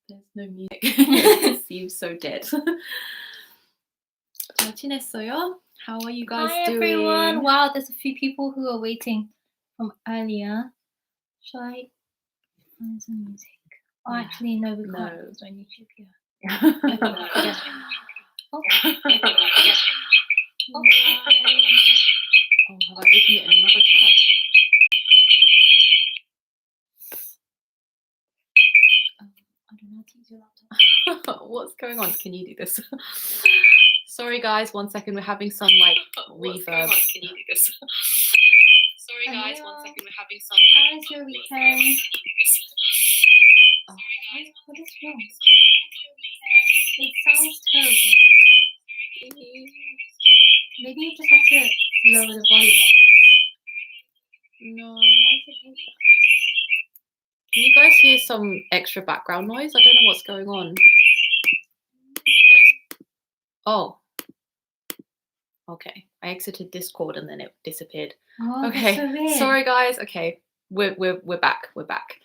There's no music. It seems so dead. 잘 지냈어요? How are you guys Hi doing? everyone! Wow, there's a few people who are waiting from earlier. Shall I find some music? Oh, Yeah. actually, no, we No. can't. It's on YouTube here. Yeah. Oh. Oh, have I opened it in another tab? I don't know how to use your laptop. What's going on? Can you do this? Sorry guys, 1 second. We're having some like reverb. Can you do this? Sorry guys, 1 second. We're having some. How was your weekend? Oh. What is wrong? It sounds terrible. Maybe you just have to lower the volume. No, why is it like that? Can you guys hear some extra background noise? I don't know what's going on. Oh. Okay. I exited Discord and then it disappeared. Oh, Okay. that's so weird. Sorry guys. Okay. We're back. We're back.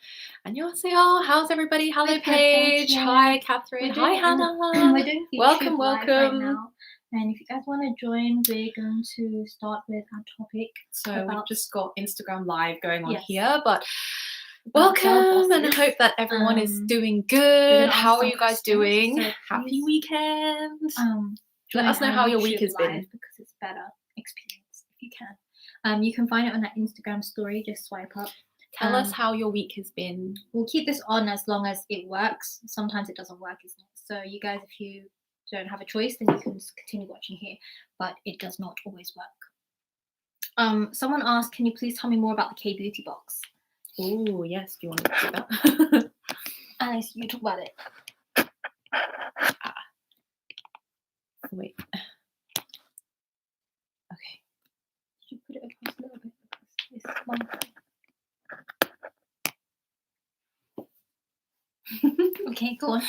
안녕하세요. How's everybody? Hello, Hi, Paige. Catherine. Hi, Catherine. Hi, Hannah. We're doing YouTube Welcome, live welcome. right now. And if you guys want to join, we're going to start with our topic. So we've just got Instagram Live going on Yes. here, but About girl welcome, and I bosses. hope that everyone is doing We're good. gonna How ask are some you guys questions, doing? so Happy please, weekend. Join Let us know our how your YouTube week has been. live because it's better experience if you can. You can find it on our Instagram story. Just swipe up. Tell us how your week has been. We'll keep this on as long as it works. Sometimes it doesn't work, isn't it? So you guys, if you don't have a choice, then you can continue watching here, but it does not always work. Someone asked, can you please tell me more about the K-Beauty box? Oh, yes. Do you want to do that? Alice, you talk about it. Wait. Okay. You put it across a little bit because it's one thing. Okay, go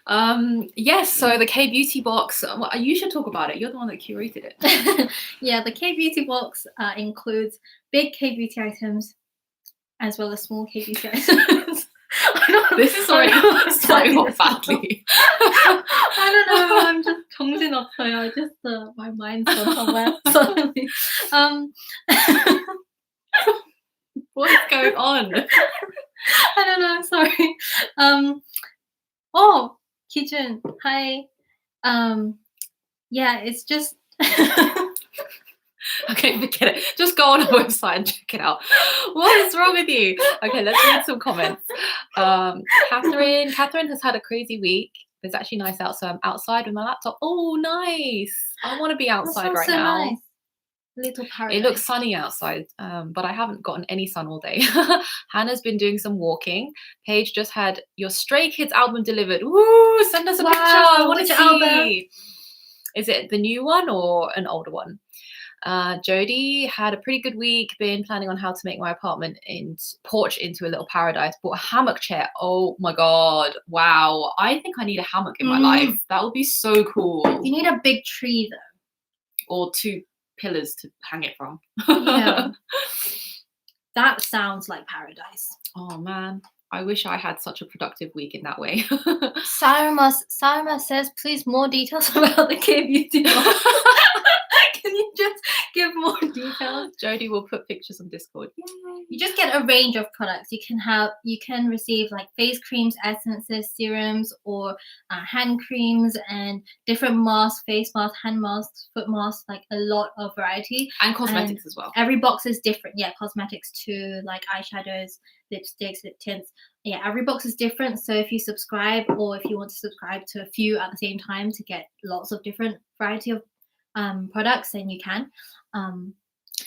on. Yes, so the K-Beauty box, you should talk about it. You're the one that curated it. Yeah, the K-Beauty box includes big K-Beauty items as well as small K-Beauty items. This is already starting off badly. I don't know, I'm just 정신없어요. I just my mind's gone somewhere suddenly. What is going on? I don't know, sorry. Oh, Kijun, hi. Yeah, it's just Okay, forget it. Just go on our website and check it out. What is wrong with you? Okay, let's read some comments. Catherine has had a crazy week. It's actually nice out, so I'm outside with my laptop. Oh, nice. I want to be outside right so now. nice. Little paradise. It looks sunny outside, but I haven't gotten any sun all day. Hannah's been doing some walking. Paige just had your Stray Kids album delivered. Woo! Send us a picture. I want to see. Album? Is it the new one or an older one? Jody had a pretty good week. Been planning on how to make my apartment and porch into a little paradise. Bought a hammock chair. Oh my god! Wow! I think I need a hammock in my life. That would be so cool. You need a big tree though, or 2 pillars to hang it from. Yeah. That sounds like paradise. Oh man, I wish I had such a productive week in that way. Sarma says, please more details about the K-Beauty box. Can you just give more details? Jody will put pictures on Discord. Yay. You just get a range of products. You can receive like face creams, essences, serums, or hand creams and different masks, face masks, hand masks, foot masks, like a lot of variety. And cosmetics as well. Every box is different. Yeah, cosmetics too, like eyeshadows, lipsticks, lip tints. Yeah, every box is different. So if you subscribe, or if you want to subscribe to a few at the same time to get lots of different variety of products, then you can.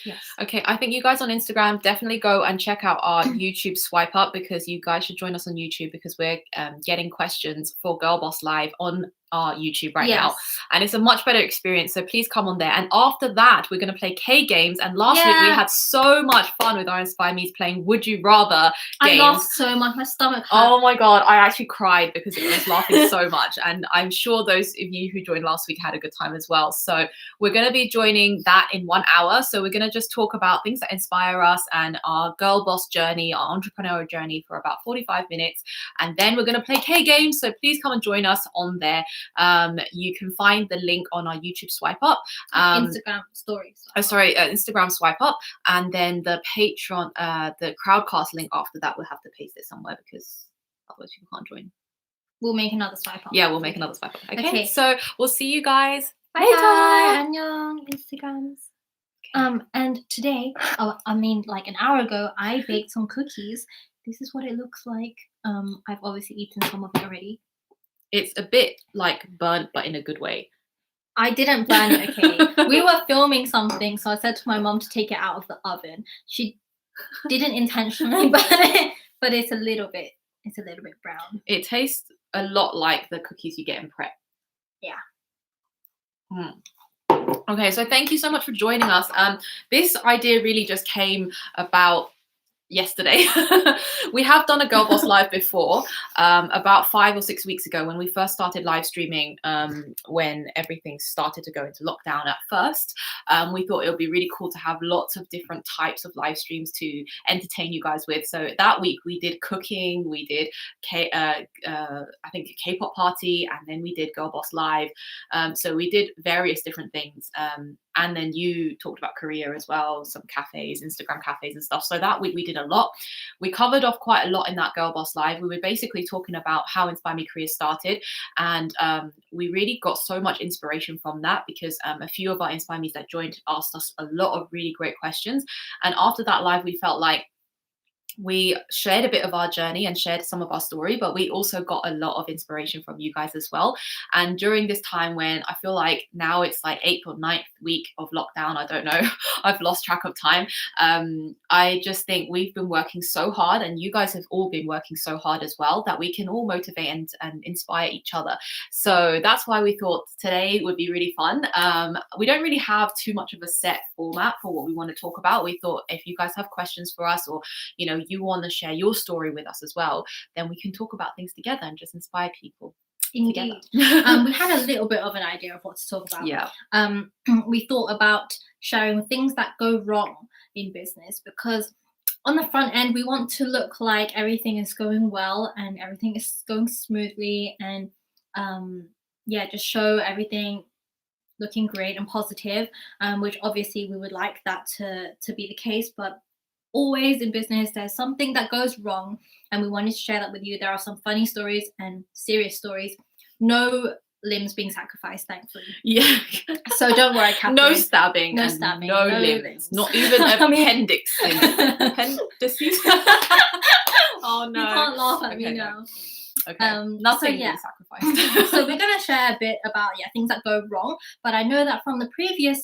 Yes. Okay, I think you guys on Instagram definitely go and check out our YouTube swipe up, because you guys should join us on YouTube, because we're getting questions for Girl Boss Live on our YouTube right now, and it's a much better experience, so please come on there. And after that, we're going to play K games, and last week we had so much fun with our Inspire Me's playing Would You Rather games. I laughed so much, my stomach hurt. Oh my god, I actually cried because I was laughing so much, and I'm sure those of you who joined last week had a good time as well. So we're going to be joining that in 1 hour, so we're going to just talk about things that inspire us and our girl boss journey, our entrepreneurial journey, for about 45 minutes, and then we're going to play K games, so please come and join us on there. You can find the link on our YouTube swipe up, Instagram stories. Instagram swipe up, and then the Patreon, the Crowdcast link after that. We'll have to paste it somewhere because otherwise people can't join. We'll make another swipe up. Yeah, we'll make another swipe up. Okay. So we'll see you guys later. Annyeong, Instagrams. And today, like an hour ago, I baked some cookies. This is what it looks like. I've obviously eaten some of it already. It's a bit like burnt, but in a good way. I didn't burn it, okay? We were filming something, so I said to my mom to take it out of the oven. She didn't intentionally burn it, but it's a little bit brown. It tastes a lot like the cookies you get in prep. Yeah. Okay, so thank you so much for joining us. This idea really just came about yesterday. We have done a Girl Boss Live before, about 5 or 6 weeks ago when we first started live streaming, when everything started to go into lockdown at first. We thought it would be really cool to have lots of different types of live streams to entertain you guys with. So that week we did cooking, we did I think a K-pop party, and then we did Girl Boss Live. So we did various different things. And then you talked about Korea as well, some cafes, Instagram cafes and stuff. So that week we did a lot. We covered off quite a lot in that Girl Boss Live. We were basically talking about how Inspire Me Korea started. And we really got so much inspiration from that because a few of our Inspire Me's that joined asked us a lot of really great questions. And after that live, we felt like we shared a bit of our journey and shared some of our story, but we also got a lot of inspiration from you guys as well. And during this time when I feel like now it's like 8th or 9th week of lockdown, I don't know, I've lost track of time. I just think we've been working so hard, and you guys have all been working so hard as well, that we can all motivate and inspire each other. So that's why we thought today would be really fun. We don't really have too much of a set format for what we want to talk about. We thought if you guys have questions for us, or you want to share your story with us as well, then we can talk about things together and just inspire people. Indeed. We had a little bit of an idea of what to talk about. Yeah. We thought about sharing things that go wrong in business, because on the front end we want to look like everything is going well and everything is going smoothly, and just show everything looking great and positive, which obviously we would like that to be the case, but always in business there's something that goes wrong, and we wanted to share that with you. There are some funny stories and serious stories. No limbs being sacrificed, thankfully. Yeah. So don't worry, Catherine. No stabbing. No stabbing. No limbs. Not even appendix. Appendices. Oh no. You can't laugh at me now. Okay. Nothing being sacrificed. So we're gonna share a bit about things that go wrong. But I know that from the previous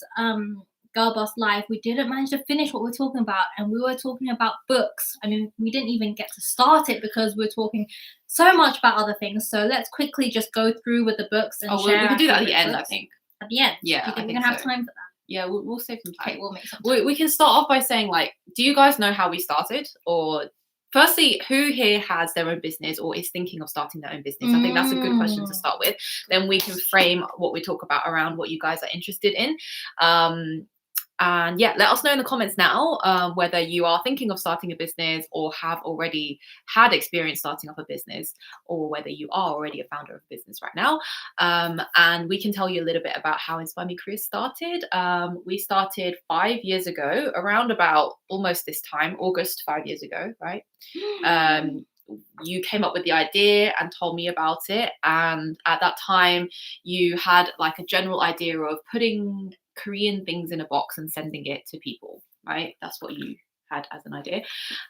Girl Boss Live, we didn't manage to finish what we're talking about, and we were talking about books. I mean, we didn't even get to start it because we're talking so much about other things. So let's quickly just go through with the books and share. We can do that at the end, I think. At the end? Yeah, do you think we're gonna have time for that? Yeah, we'll save some time. Okay, we'll make some time. We can start off by saying, like, do you guys know how we started? Or firstly, who here has their own business or is thinking of starting their own business? I think that's a good question to start with. Then we can frame what we talk about around what you guys are interested in. And let us know in the comments now whether you are thinking of starting a business or have already had experience starting up a business, or whether you are already a founder of a business right now. And we can tell you a little bit about how Inspire Me Korea started. We started 5 years ago, around about almost this time, August 5 years ago, right? You came up with the idea and told me about it. And at that time, you had like a general idea of putting Korean things in a box and sending it to people, right? That's what you had as an idea.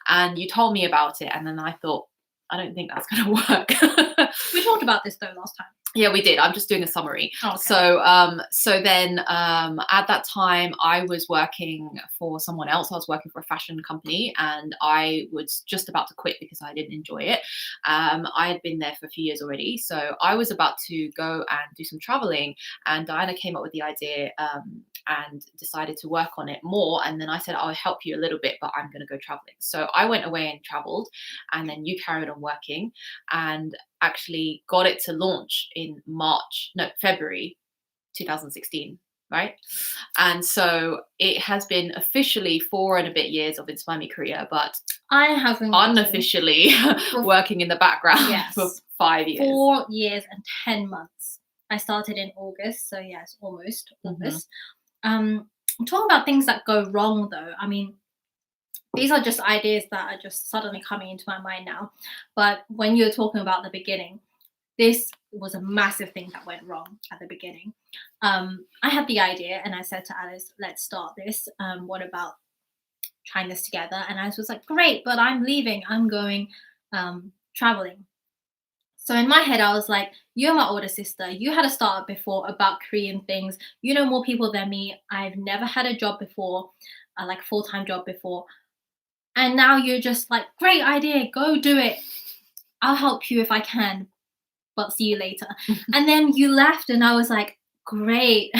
And you told me about it. And then I thought, I don't think that's going to work. We talked about this though last time. Yeah, we did. I'm just doing a summary. Okay. So then at that time, I was working for someone else. I was working for a fashion company, and I was just about to quit because I didn't enjoy it. I had been there for a few years already, so I was about to go and do some traveling. And Diana came up with the idea and decided to work on it more. And then I said, I'll help you a little bit, but I'm going to go traveling. So I went away and traveled, and then you carried on working. And actually got it to launch in February 2016, right? And so it has been officially 4 and a bit years of Inspire Me Korea, but I have been unofficially working in the background for 5 years. 4 years and 10 months. I started in August, so yes, almost August. I'm talking about things that go wrong though. I mean, these are just ideas that are just suddenly coming into my mind now. But when you're talking about the beginning, this was a massive thing that went wrong at the beginning. I had the idea and I said to Alice, let's start this. What about trying this together? And Alice was like, great, but I'm leaving. I'm going traveling. So in my head, I was like, you're my older sister. You had a startup before about Korean things. You know more people than me. I've never had a job before, like a full-time job before. And now you're just like, great idea, go do it. I'll help you if I can, but see you later. And then you left and I was like, great,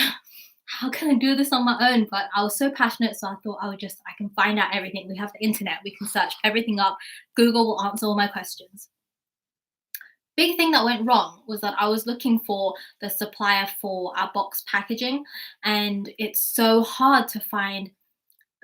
how can I do this on my own? But I was so passionate, so I thought I can find out everything. We have the internet, we can search everything up. Google will answer all my questions. Big thing that went wrong was that I was looking for the supplier for our box packaging, and it's so hard to find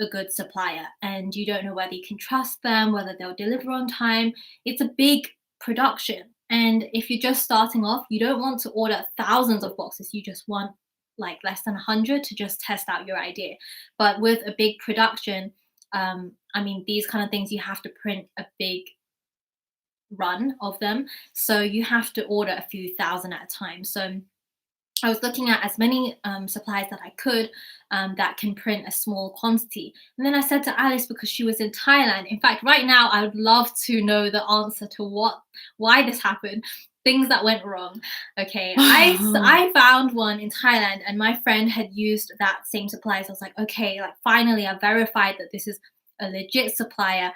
a good supplier, and you don't know whether you can trust them, whether they'll deliver on time. It's a big production, and if you're just starting off, you don't want to order thousands of boxes. You just want like less than 100 to just test out your idea. But with a big production, I mean, these kind of things, you have to print a big run of them, so you have to order a few thousand at a time. So I was looking at as many suppliers that I could that can print a small quantity. And then I said to Alice, because she was in Thailand, in fact, right now, I would love to know the answer to why this happened, things that went wrong. Okay, I found one in Thailand and my friend had used that same supplier. So I was like, okay, like finally I verified that this is a legit supplier.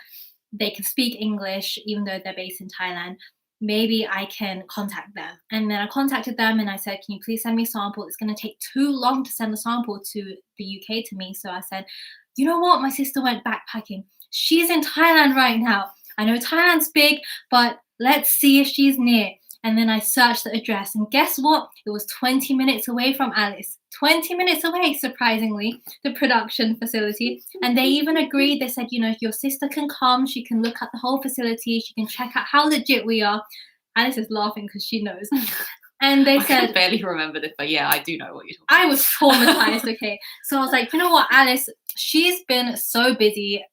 They can speak English, even though they're based in Thailand. Maybe I can contact them. And then I contacted them and I said, can you please send me a sample? It's going to take too long to send the sample to the UK to me. So I said, you know what? My sister went backpacking. She's in Thailand right now. I know Thailand's big, but let's see if she's near. And then I searched the address, and guess what? It was 20 minutes away from Alice. 20 minutes away, surprisingly, the production facility. And they even agreed. They said, you know, your sister can come. She can look at the whole facility. She can check out how legit we are. Alice is laughing because she knows. And they said, I can barely remember this, but yeah, I do know what you're talking about. I was traumatized, okay? So I was like, you know what, Alice, she's been so busy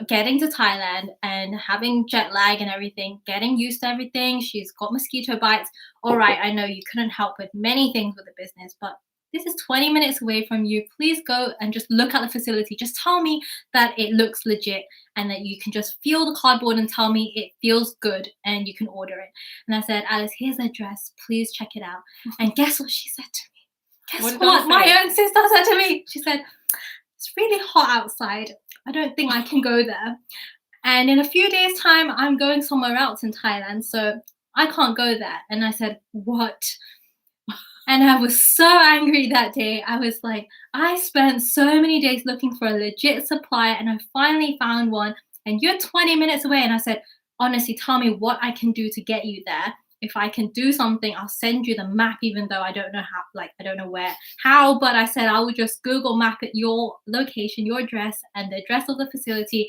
getting to Thailand and having jet lag and everything, getting used to everything. She's got mosquito bites. All right, I know you couldn't help with many things with the business, but this is 20 minutes away from you. Please go and just look at the facility. Just tell me that it looks legit and that you can just feel the cardboard and tell me it feels good and you can order it. And I said, Alice, here's the address. Please check it out. And guess what she said to me? Guess what my own sister said to me? She said, it's really hot outside. I don't think I can go there. And in a few days' time, I'm going somewhere else in Thailand, so I can't go there. And I said, what? And I was so angry that day. I was like, I spent so many days looking for a legit supplier and I finally found one, and you're 20 minutes away. And I said, honestly, tell me what I can do to get you there. If I can do something, I'll send you the map, even though I don't know how, like, I don't know how, but I said, I will just Google map it, your location, your address, and the address of the facility.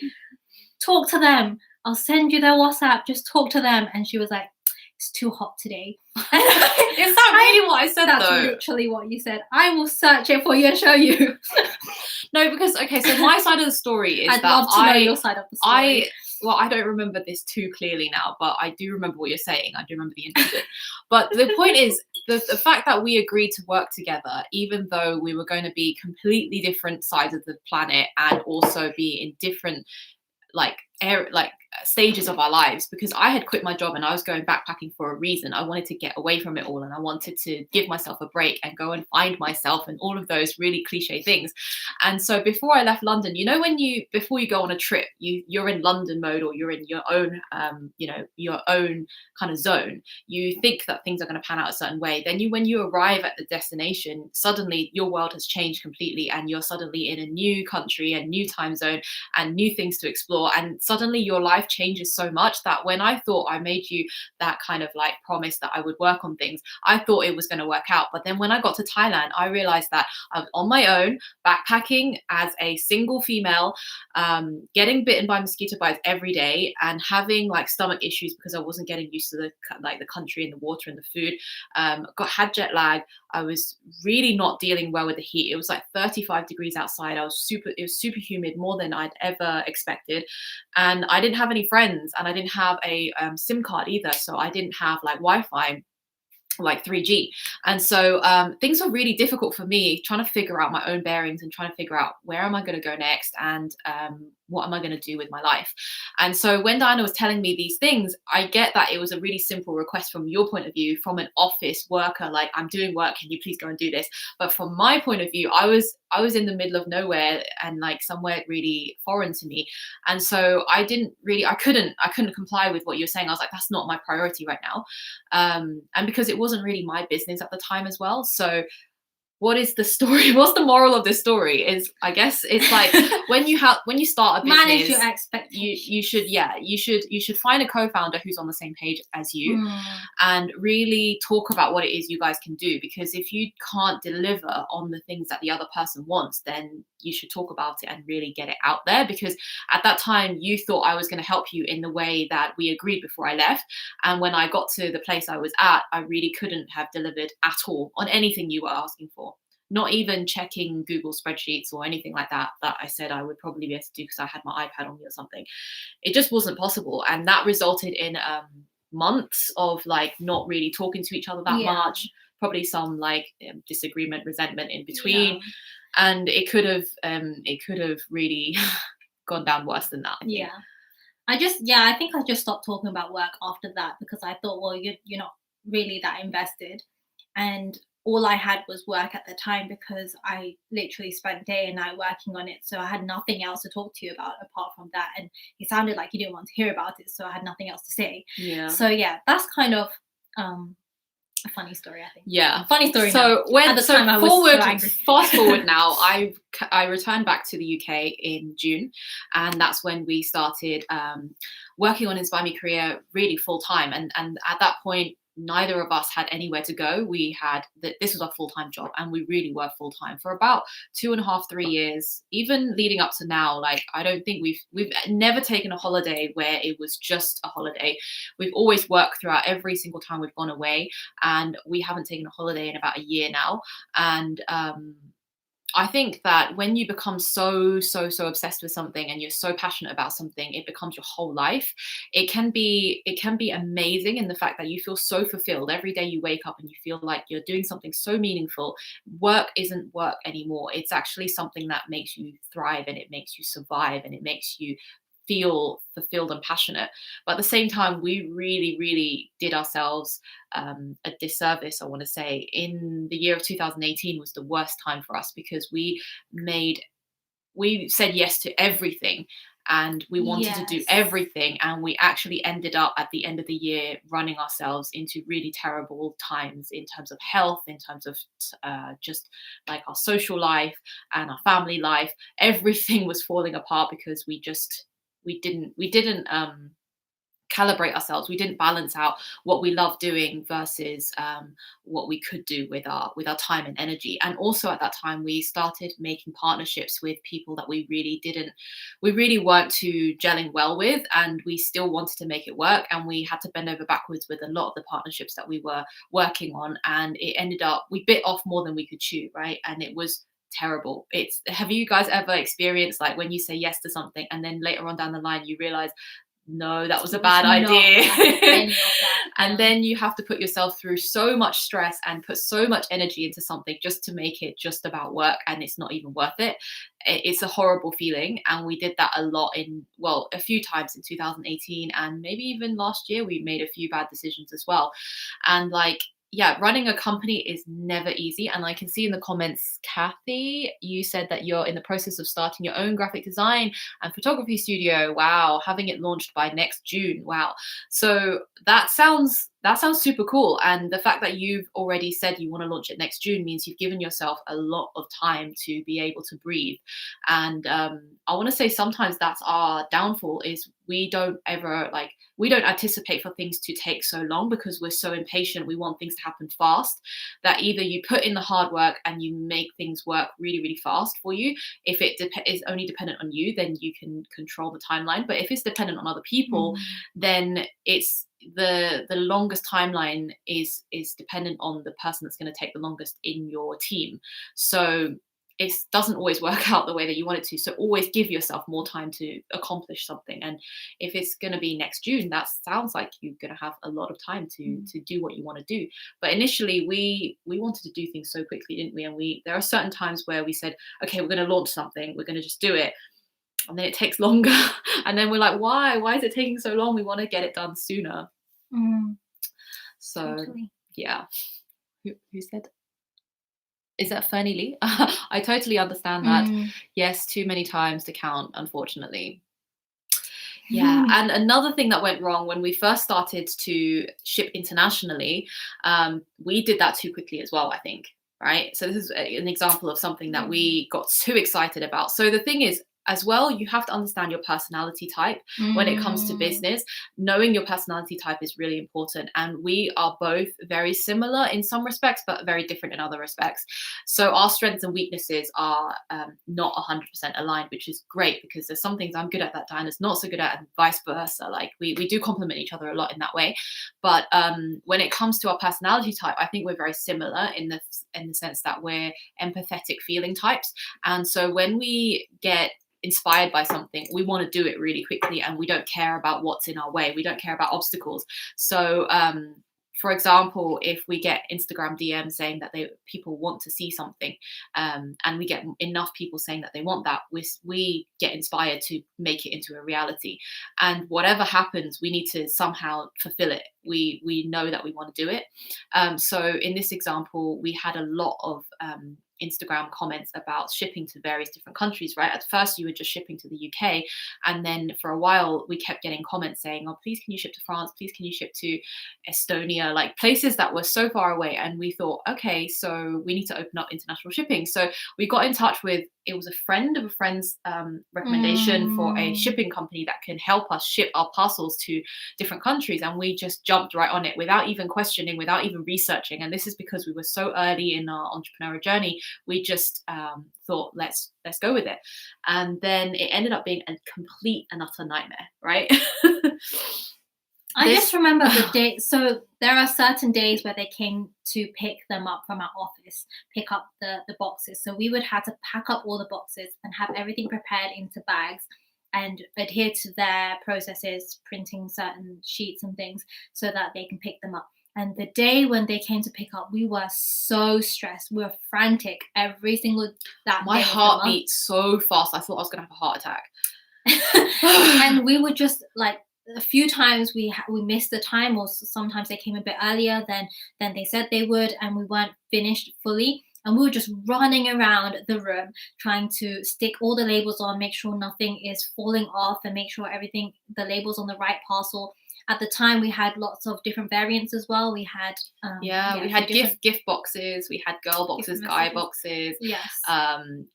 Talk to them. I'll send you their WhatsApp. Just talk to them. And she was like, it's too hot today. Is that really what I said, That's though? literally what you said. I will search it for you and show you. No, because, okay, so my side of the story is I'd love to know your side of the story. Well, I don't remember this too clearly now, but I do remember what you're saying. I do remember the incident. But the point is, the fact that we agreed to work together, even though we were going to be completely different sides of the planet and also be in different, like stages of our lives, because I had quit my job and I was going backpacking for a reason. I wanted to get away from it all, and I wanted to give myself a break and go and find myself, and all of those really cliche things. And so before I left London, when before you go on a trip, you're in London mode, or you're in your own your own kind of zone. You think that things are going to pan out a certain way. Then when you arrive at the destination, suddenly your world has changed completely, and you're suddenly in a new country, a new time zone, and new things to explore. And suddenly your life changes so much that when I thought I made you that kind of like promise that I would work on things, I thought it was going to work out. But then when I got to Thailand, I realized that I was on my own, backpacking as a single female, getting bitten by mosquito bites every day, and having like stomach issues because I wasn't getting used to the country and the water and the food. Had jet lag. I was really not dealing well with the heat. It was like 35 degrees outside. It was super humid, more than I'd ever expected. And I didn't have any friends, and I didn't have a SIM card either. So I didn't have like Wi-Fi, like 3G. And so things were really difficult for me, trying to figure out my own bearings and trying to figure out where am I going to go next, and what am I going to do with my life. And so when Diana was telling me these things, I get that it was a really simple request from your point of view, from an office worker, like, I'm doing work, can you please go and do this? But from my point of view, I was in the middle of nowhere, and like somewhere really foreign to me. And so I couldn't comply with what you're saying. I was like, that's not my priority right now. And because it wasn't really my business at the time as well. So what is the story? What's the moral of this story? Is, I guess it's like when you start a business, manage your expectations. You should find a co-founder who's on the same page as you, and really talk about what it is you guys can do. Because if you can't deliver on the things that the other person wants, then you should talk about it and really get it out there. Because at that time you thought I was going to help you in the way that we agreed before I left, and when I got to the place I was at, I really couldn't have delivered at all on anything you were asking for. Not even checking Google spreadsheets or anything like that I said I would probably be able to do because I had my iPad on me or something. It just wasn't possible. And that resulted in months of like not really talking to each other that much, probably some like disagreement, resentment in between. And it could have really gone down worse than that. I think I just stopped talking about work after that, because I thought, well, you're not really that invested. And all I had was work at the time, because I literally spent day and night working on it. So I had nothing else to talk to you about apart from that. And it sounded like you didn't want to hear about it, so I had nothing else to say. So that's kind of a funny story, I think. Funny story. So now. Fast forward now, I returned back to the UK in June, and that's when we started working on Inspire Me Korea really full time. And at that point, neither of us had anywhere to go. This was our full-time job, and we really were full-time for about 2.5, 3 years, even leading up to now. Like, I don't think we've never taken a holiday where it was just a holiday. We've always worked throughout every single time we've gone away, and we haven't taken a holiday in about a year now. And I think that when you become so obsessed with something, and you're so passionate about something, it becomes your whole life. It can be amazing in the fact that you feel so fulfilled every day you wake up, and you feel like you're doing something so meaningful. Work isn't work anymore. It's actually something that makes you thrive, and it makes you survive, and it makes you feel fulfilled and passionate. But at the same time, we really did ourselves a disservice, I want to say. In the year of 2018 was the worst time for us, because we said yes to everything, and we wanted to do everything, and we actually ended up at the end of the year running ourselves into really terrible times in terms of health, in terms of just like our social life and our family life. Everything was falling apart because we didn't calibrate ourselves. We didn't balance out what we love doing versus what we could do with our time and energy. And also at that time, we started making partnerships with people that we really weren't too gelling well with, and we still wanted to make it work. And we had to bend over backwards with a lot of the partnerships that we were working on, and it ended up, we bit off more than we could chew, right? And it was terrible. Have you guys ever experienced, like, when you say yes to something and then later on down the line you realize no, that was a It bad was not idea. any of that, And yeah. then you have to put yourself through so much stress and put so much energy into something just to make it just about work, and it's not even worth it. It's a horrible feeling, and we did that a lot a few times in 2018, and maybe even last year we made a few bad decisions as well. And like, yeah, running a company is never easy. And I can see in the comments, Kathy, you said that you're in the process of starting your own graphic design and photography studio. Wow, having it launched by next June. Wow. So that sounds super cool. And the fact that you've already said you want to launch it next June means you've given yourself a lot of time to be able to breathe. And I want to say sometimes that's our downfall, is we don't anticipate for things to take so long because we're so impatient. We want things to happen fast, that either you put in the hard work and you make things work really, really fast for you. If it is only dependent on you, then you can control the timeline. But if it's dependent on other people, then it's the longest timeline is dependent on the person that's going to take the longest in your team. So it doesn't always work out the way that you want it to. So always give yourself more time to accomplish something. And if it's going to be next June, that sounds like you're going to have a lot of time to do what you want to do. But initially we wanted to do things so quickly, didn't we? And there are certain times where we said, okay, we're going to launch something, we're going to just do it. And then it takes longer. And then we're like, why is it taking so long? We want to get it done sooner. So totally. Yeah. Who said? Is that Fernie Lee? I totally understand that. Yes, too many times to count, unfortunately. Yeah. And another thing that went wrong when we first started to ship internationally, we did that too quickly as well, I think. Right. So this is an example of something that we got too excited about. So the thing is, as well, you have to understand your personality type when it comes to business. Knowing your personality type is really important. And we are both very similar in some respects, but very different in other respects. So our strengths and weaknesses are not 100% aligned, which is great because there's some things I'm good at that Diana's not so good at, and vice versa. Like we do complement each other a lot in that way. But when it comes to our personality type, I think we're very similar in the sense that we're empathetic feeling types. And so when we get inspired by something, we want to do it really quickly, and we don't care about what's in our way. We don't care about obstacles. So for example, if we get Instagram DMs saying that people want to see something, and we get enough people saying that they want that, we get inspired to make it into a reality. And whatever happens, we need to somehow fulfill it. We know that we want to do it. So in this example, we had a lot of Instagram comments about shipping to various different countries, right? At first you were just shipping to the UK, and then for a while we kept getting comments saying, oh, please can you ship to France, please can you ship to Estonia, like places that were so far away. And we thought, okay, so we need to open up international shipping. So we got in touch with, it was a friend of a friend's recommendation for a shipping company that can help us ship our parcels to different countries. And we just jumped right on it without even questioning, without even researching. And this is because we were so early in our entrepreneurial journey. We just thought, let's go with it. And then it ended up being a complete and utter nightmare, right? I just remember the day. So there are certain days where they came to pick them up from our office, pick up the boxes. So we would have to pack up all the boxes and have everything prepared into bags and adhere to their processes, printing certain sheets and things so that they can pick them up. And the day when they came to pick up, we were so stressed. We were frantic every single that My day. heart beat so fast. I thought I was going to have a heart attack. And we were just like, a few times we missed the time, or sometimes they came a bit earlier than they said they would, and we weren't finished fully. And we were just running around the room trying to stick all the labels on, make sure nothing is falling off, and make sure the labels on the right parcel. At the time, we had lots of different variants as well. We had we had gift boxes, we had girl boxes, guy boxes. Yes.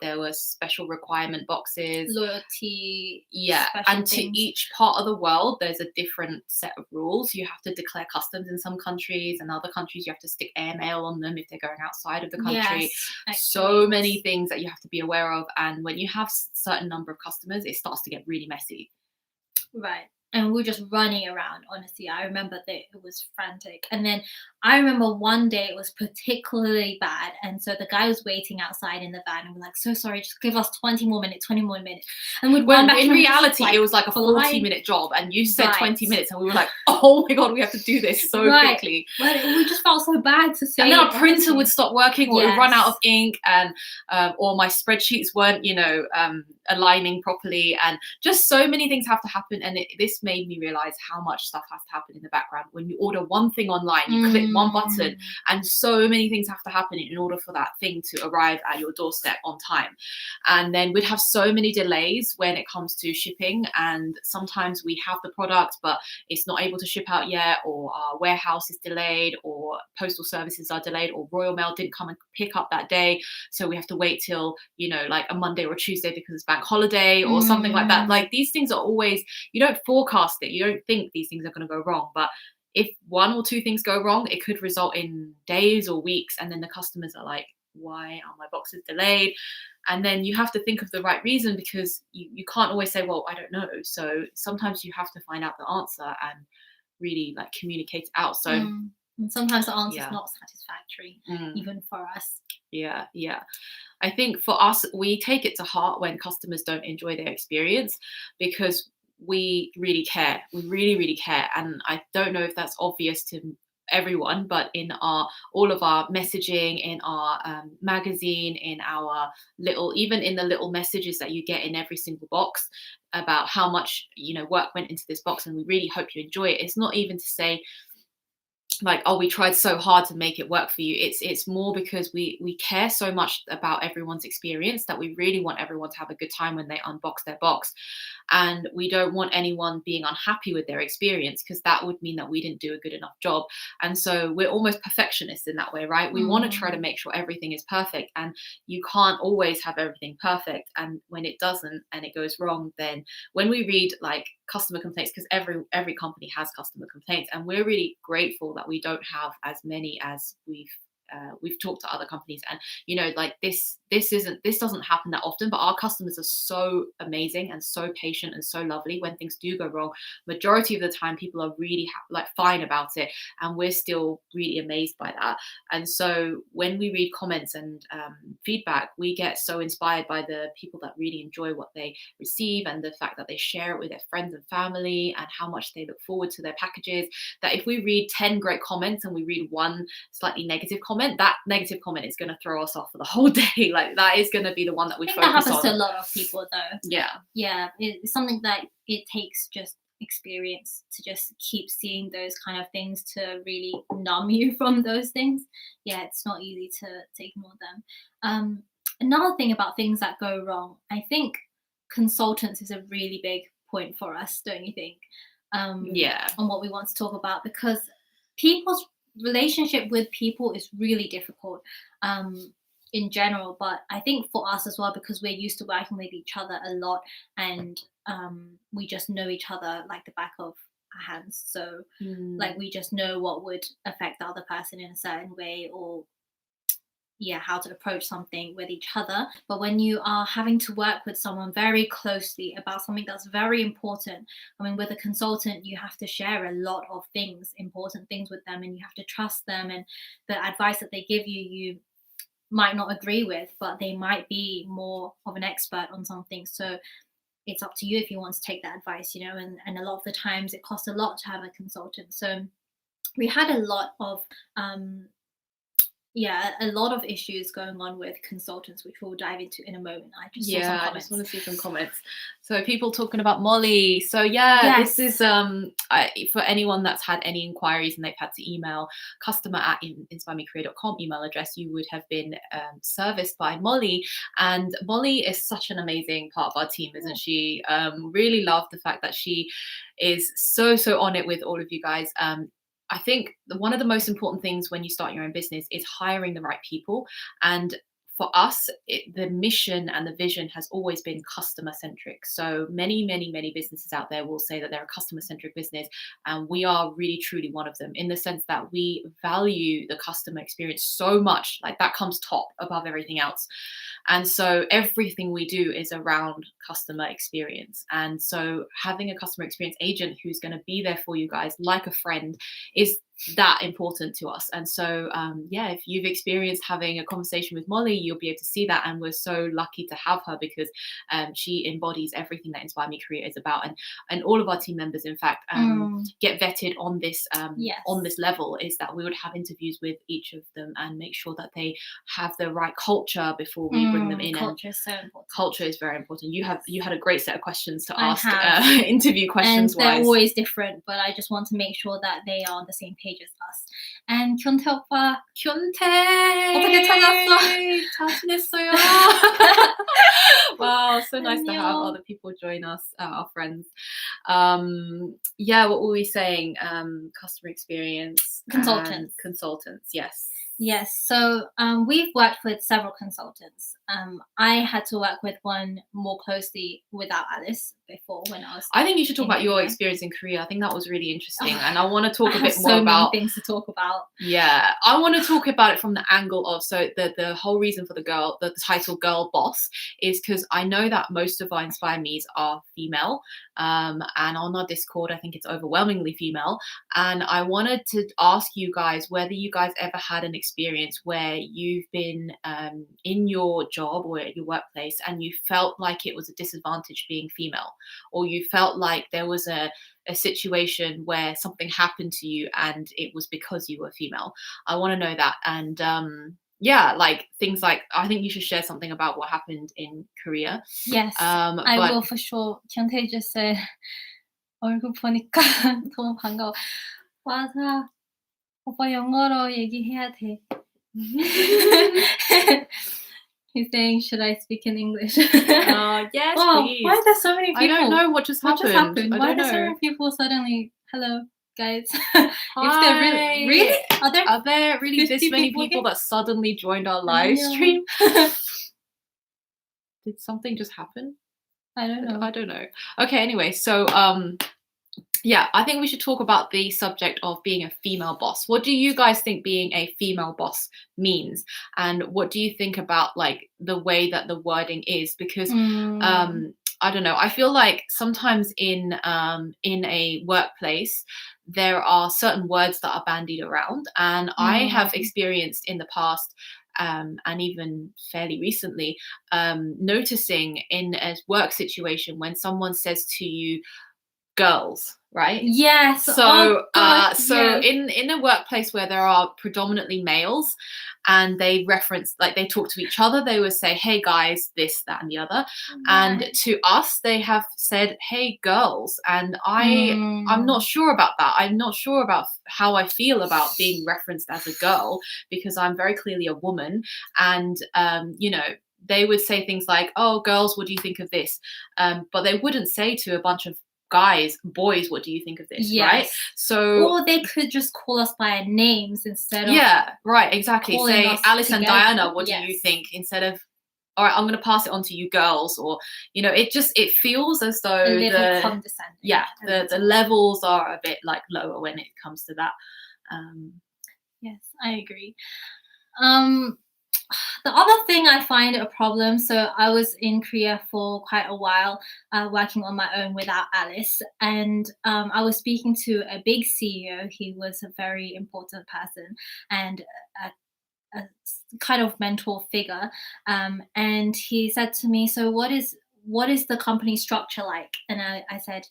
There were special requirement boxes, loyalty. And to each part of the world, there's a different set of rules. You have to declare customs in some countries, and other countries you have to stick airmail on them if they're going outside of the country. Yes, so many things that you have to be aware of, and when you have a certain number of customers, it starts to get really messy. Right. and we were just running around. Honestly, I remember that it was frantic. And then I remember one day it was particularly bad, and so the guy was waiting outside in the van, and we're like, so sorry, just give us 20 more minutes, 20 more minutes. And we'd run back. In to him, reality, like, it was like a 40-minute job, and you said 20 minutes, and we were like, oh my god, we have to do this so quickly. But we just felt so bad to say. And then our printer would stop working, or it would run out of ink, and or my spreadsheets weren't, aligning properly, and just so many things have to happen. And this made me realize how much stuff has to happen in the background. When you order one thing online, you click one button, and so many things have to happen in order for that thing to arrive at your doorstep on time. And then we'd have so many delays when it comes to shipping, and sometimes we have the product but it's not able to ship out yet, or our warehouse is delayed, or postal services are delayed, or Royal Mail didn't come and pick up that day, so we have to wait till like a Monday or a Tuesday because it's bank holiday or something like that. Like, these things are always, you don't forecast it, you don't think these things are going to go wrong, but if one or two things go wrong, it could result in days or weeks, and then the customers are like, why are my boxes delayed? And then you have to think of the right reason, because you can't always say, well, I don't know. So sometimes you have to find out the answer and really like communicate it out. So and sometimes the answer is not satisfactory, even for us. Yeah. I think for us, we take it to heart when customers don't enjoy their experience, because we really care. We really, really care. And I don't know if that's obvious to everyone, but in all of our messaging, in our magazine, in our even in the little messages that you get in every single box about how much work went into this box, and we really hope you enjoy it. It's not even to say like, oh, we tried so hard to make it work for you. It's more because we care so much about everyone's experience that we really want everyone to have a good time when they unbox their box. And we don't want anyone being unhappy with their experience, because that would mean that we didn't do a good enough job. And so we're almost perfectionists in that way, right? We want to try to make sure everything is perfect, and you can't always have everything perfect. And when it doesn't and it goes wrong, then when we read like customer complaints, because every company has customer complaints, and we're really grateful that we don't have as many as we've talked to other companies, and like this doesn't happen that often, but our customers are so amazing and so patient and so lovely. When things do go wrong, majority of the time people are really fine about it, and we're still really amazed by that. And so when we read comments and feedback, we get so inspired by the people that really enjoy what they receive, and the fact that they share it with their friends and family, and how much they look forward to their packages. That if we read 10 great comments and we read one slightly negative comment, that negative comment is going to throw us off for the whole day. Like, that is going to be the one that we focus on. That happens to a lot of people though. Yeah, it's something that it takes just experience to just keep seeing those kind of things to really numb you from those things. It's not easy to ignore them. Another thing about things that go wrong, I think consultants is a really big point for us, don't you think? On what we want to talk about, because people's relationship with people is really difficult in general, but I think for us as well, because we're used to working with each other a lot, and we just know each other like the back of our hands. So like, we just know what would affect the other person in a certain way, or how to approach something with each other. But when you are having to work with someone very closely about something that's very important, I mean, with a consultant, you have to share a lot of things, important things with them, and you have to trust them, and the advice that they give you might not agree with, but they might be more of an expert on something. So it's up to you if you want to take that advice, and a lot of the times it costs a lot to have a consultant. So we had a lot of issues going on with consultants, which we'll dive into in a moment. I just want to see some comments. So people talking about Molly. So this is for anyone that's had any inquiries and they've had to email customer@inspiremecareer.com email address, you would have been serviced by Molly. And Molly is such an amazing part of our team, isn't she? Really love the fact that she is so on it with all of you guys. I think one of the most important things when you start your own business is hiring the right people. And for us, the mission and the vision has always been customer centric. So many businesses out there will say that they're a customer centric business, and we are really truly one of them, in the sense that we value the customer experience so much. Like, that comes top above everything else. And so everything we do is around customer experience. And so having a customer experience agent who's going to be there for you guys like a friend is that important to us. And so if you've experienced having a conversation with Molly, you'll be able to see that. And we're so lucky to have her, because she embodies everything that Inspire Me Korea is about. And all of our team members, in fact, get vetted on this on this level, is that we would have interviews with each of them and make sure that they have the right culture before we bring them in. Culture is so important. Culture is very important. You had a great set of questions to ask, interview questions, and they're always different, but I just want to make sure that they are on the same page as us. And Kyuntae 오빠, 어떻게 찾았어? 잘 지냈어요. Wow, so nice to have other people join us, our friends. What were we saying? Customer experience consultants. Yes, so we've worked with several consultants. I had to work with one more closely without Alice before, when I think you should talk about your experience in Korea. I think that was really interesting, and I want to talk a bit more about many things to talk about. Yeah, I want to talk about it from the angle of, so the whole reason for the title Girl Boss is because I know that most of our Inspire Me's are female, and on our Discord I think it's overwhelmingly female, and I wanted to ask you guys whether you guys ever had an experience where you've been in your job or at your workplace and you felt like it was a disadvantage being female, or you felt like there was a situation where something happened to you and it was because you were female. I want to know that. And like things like, I think you should share something about what happened in Korea. Yes, I will for sure. Kyuntae just said 얼굴 보니까 너무 반가워. 맞아. 오빠 영어로 얘기해야 돼. He's saying, should I speak in English? Yes, please. Why are there so many people? I don't know what just happened. Why are there so many people suddenly, hello, guys? Hi. Really? Are there really this many people that suddenly joined our live stream? Did something just happen? I don't know. Okay, anyway, so I think we should talk about the subject of being a female boss. What do you guys think being a female boss means? And what do you think about like the way that the wording is? Because I don't know. I feel like sometimes in a workplace, there are certain words that are bandied around. And I have experienced in the past, and even fairly recently, noticing in a work situation when someone says to you, girls, right? Yes. So in a workplace where there are predominantly males and they reference, like they talk to each other, they would say, hey guys, this, that, and the other. And to us, they have said, hey girls. And I'm not sure about that. I'm not sure about how I feel about being referenced as a girl, because I'm very clearly a woman. And, they would say things like, oh, girls, what do you think of this? But they wouldn't say to a bunch of guys, boys, what do you think of this? Yes. Right? So, or they could just call us by our names instead of right, exactly. Say Alice and Diana, what do you think? Instead of, all right, I'm going to pass it on to you girls, or it feels as though a little condescending. The levels are a bit like lower when it comes to that. Yes, I agree. The other thing I find a problem, so I was in Korea for quite a while, working on my own without Alice, and I was speaking to a big CEO. He was a very important person and a kind of mentor figure, and he said to me, so what is the company structure like? And I said,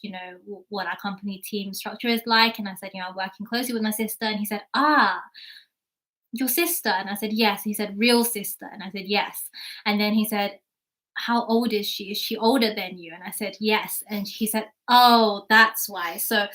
what our company team structure is like, and I said, I'm working closely with my sister, and he said, your sister? And I said, yes. He said, real sister? And I said, yes. And then he said, how old is she? Is she older than you? And I said, yes. And he said, oh, that's why. So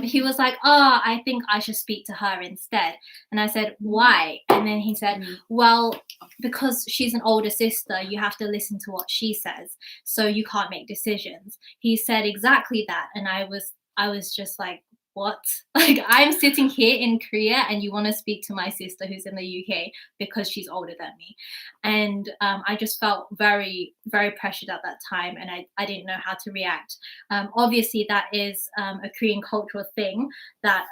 he was like, I think I should speak to her instead. And I said, why? And then he said, well, because she's an older sister, you have to listen to what she says, so you can't make decisions. He said exactly that. And I was just like, what? Like, I'm sitting here in Korea and you want to speak to my sister who's in the UK because she's older than me. And I just felt very, very pressured at that time, and I didn't know how to react. Obviously, that is a Korean cultural thing that,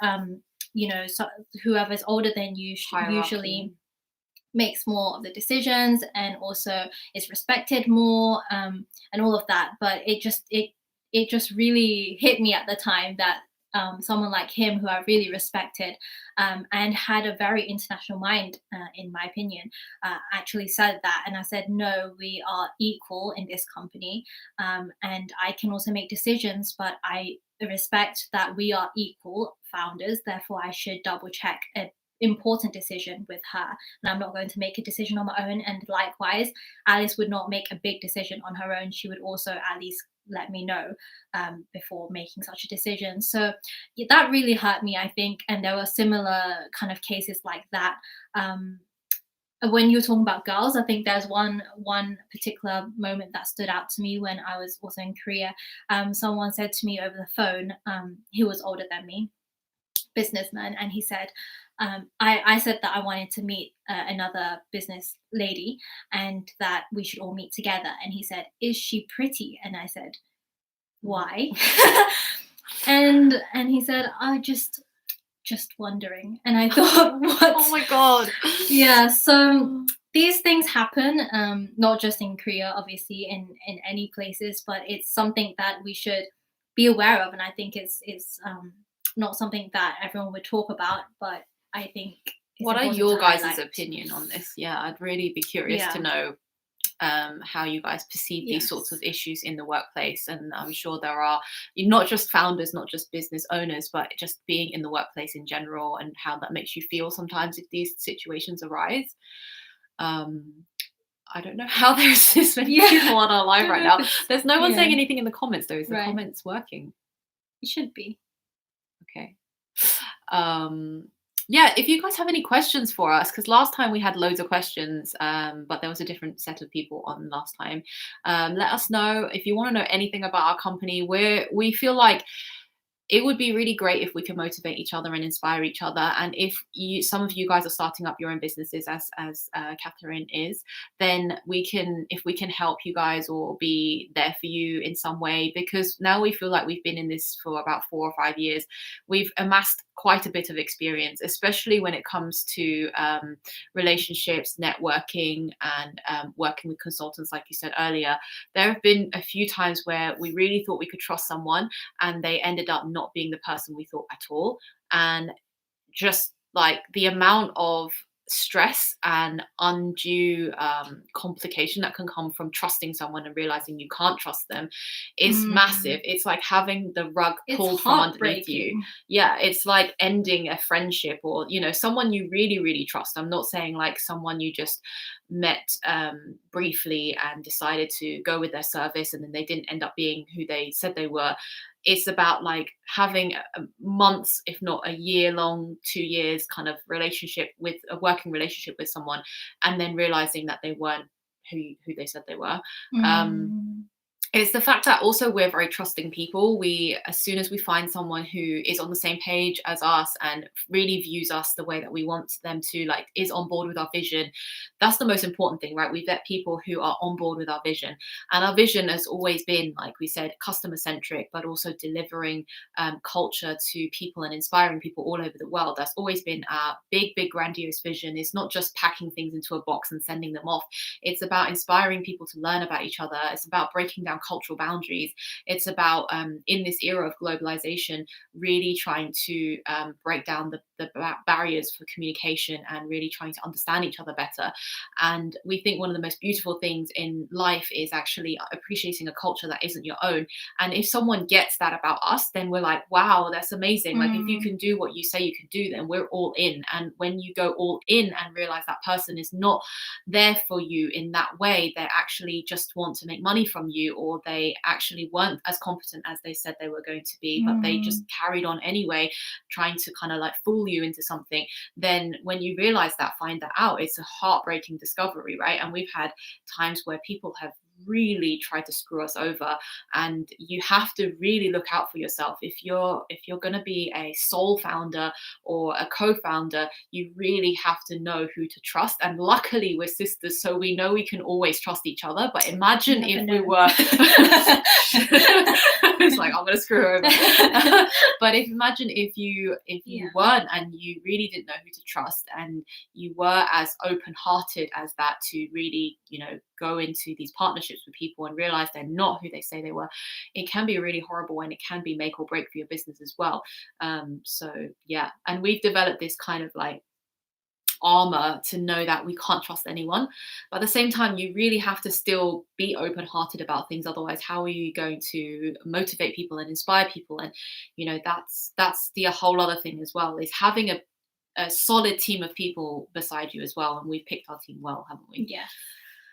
so whoever's older than you usually Hierarchy. makes more of the decisions and also is respected more, and all of that. But it just really hit me at the time that someone like him, who I really respected, and had a very international mind, in my opinion, actually said that. And I said, no, we are equal in this company, and I can also make decisions, but I respect that we are equal founders. Therefore, I should double check an important decision with her, and I'm not going to make a decision on my own. And likewise, Alice would not make a big decision on her own. She would also at least let me know, before making such a decision. So yeah, that really hurt me, I think. And there were similar kind of cases like that. When you're talking about girls, I think there's one particular moment that stood out to me when I was also in Korea. Someone said to me over the phone, he was older than me, businessman, and he said, I said that I wanted to meet another business lady and that we should all meet together. And he said, is she pretty? And I said, why? and he said, I just wondering. And I thought, what? Oh my god. Yeah, so these things happen, not just in Korea, obviously, in any places, but it's something that we should be aware of. And I think it's not something that everyone would talk about, but I think it's What are important your to guys' highlight. opinion on this? Yeah, I'd really be curious Yeah. to know how you guys perceive these sorts of Yes. issues in the workplace. And I'm sure there are not just founders, not just business owners, but just being in the workplace in general, and how that makes you feel sometimes if these situations arise. Um, I don't know how there's this many Yeah. people on our live Don't right know if now. it's There's no one saying yeah, anything in the comments though. Is the right. comments working? It should be. Okay. Yeah, if you guys have any questions for us, because last time we had loads of questions, but there was a different set of people on last time. Let us know if you want to know anything about our company. We feel like it would be really great if we can motivate each other and inspire each other. And if some of you guys are starting up your own businesses, as Catherine is, then if we can help you guys or be there for you in some way, because now we feel like we've been in this for about 4 or 5 years. We've amassed quite a bit of experience, especially when it comes to relationships, networking, and working with consultants, like you said earlier. There have been a few times where we really thought we could trust someone, and they ended up not being the person we thought at all. And just like the amount of stress and undue complication that can come from trusting someone and realizing you can't trust them is massive. It's like having the rug It's pulled from underneath you. heartbreaking. Yeah, it's like ending a friendship, or someone you really, really trust. I'm not saying like someone you just met briefly and decided to go with their service and then they didn't end up being who they said they were. It's about like having months, if not a year long, 2 years kind of relationship, with a working relationship with someone, and then realizing that they weren't who they said they were. Mm. It's the fact that also we're very trusting people. As soon as we find someone who is on the same page as us and really views us the way that we want them to, like is on board with our vision, that's the most important thing, right? We vet people who are on board with our vision. And our vision has always been, like we said, customer centric, but also delivering culture to people and inspiring people all over the world. That's always been our big, big, grandiose vision. It's not just packing things into a box and sending them off. It's about inspiring people to learn about each other. It's about breaking down cultural boundaries. It's about, in this era of globalization, really trying to break down the barriers for communication and really trying to understand each other better. And we think one of the most beautiful things in life is actually appreciating a culture that isn't your own. And if someone gets that about us, then we're like, wow, that's amazing. Like if you can do what you say you can do, then we're all in. And when you go all in and realize that person is not there for you in that way, they actually just want to make money from you, or they actually weren't as competent as they said they were going to be, but they just carried on anyway, trying to kind of like fool you into something. Then when you realize that, find that out, it's a heartbreaking discovery, right? And we've had times where people have really tried to screw us over. And you have to really look out for yourself. If you're going to be a sole founder or a co-founder, you really have to know who to trust. And luckily we're sisters, so we know we can always trust each other. But imagine if we were it's like, I'm gonna screw her over. But imagine if you weren't, and you really didn't know who to trust, and you were as open-hearted as that to really, go into these partnerships with people and realize they're not who they say they were. It can be really horrible, and it can be make or break for your business as well. So yeah, and we've developed this kind of like armor to know that we can't trust anyone, but at the same time you really have to still be open-hearted about things. Otherwise, how are you going to motivate people and inspire people? And that's the whole other thing as well, is having a solid team of people beside you as well. And we've picked our team well, haven't we? Yeah,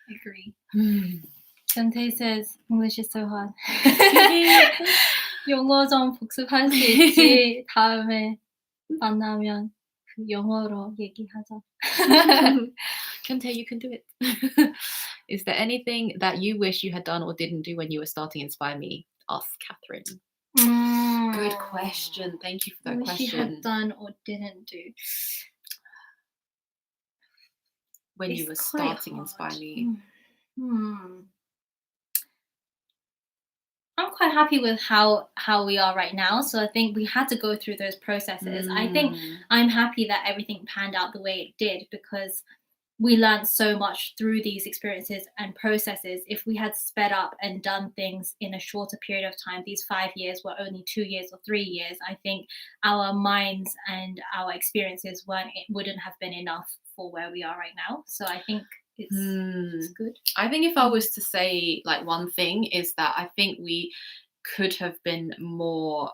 I agree. Dante says English is so hard. 영어 좀 복습할 수 있지. 다음에 만나면 영어로 얘기하자. Kente, you can do it. Is there anything that you wish you had done or didn't do when you were starting Inspire Me? Ask Catherine. Good question. Thank you for that question. Wish you had done or didn't do when you were starting Inspire Me. I'm quite happy with how we are right now. So I think we had to go through those processes. I think I'm happy that everything panned out the way it did, because we learned so much through these experiences and processes. If we had sped up and done things in a shorter period of time, these 5 years were only 2 years or 3 years, I think our minds and our experiences wouldn't have been enough for where we are right now. So I think it's good. I think if I was to say like one thing, is that I think we could have been more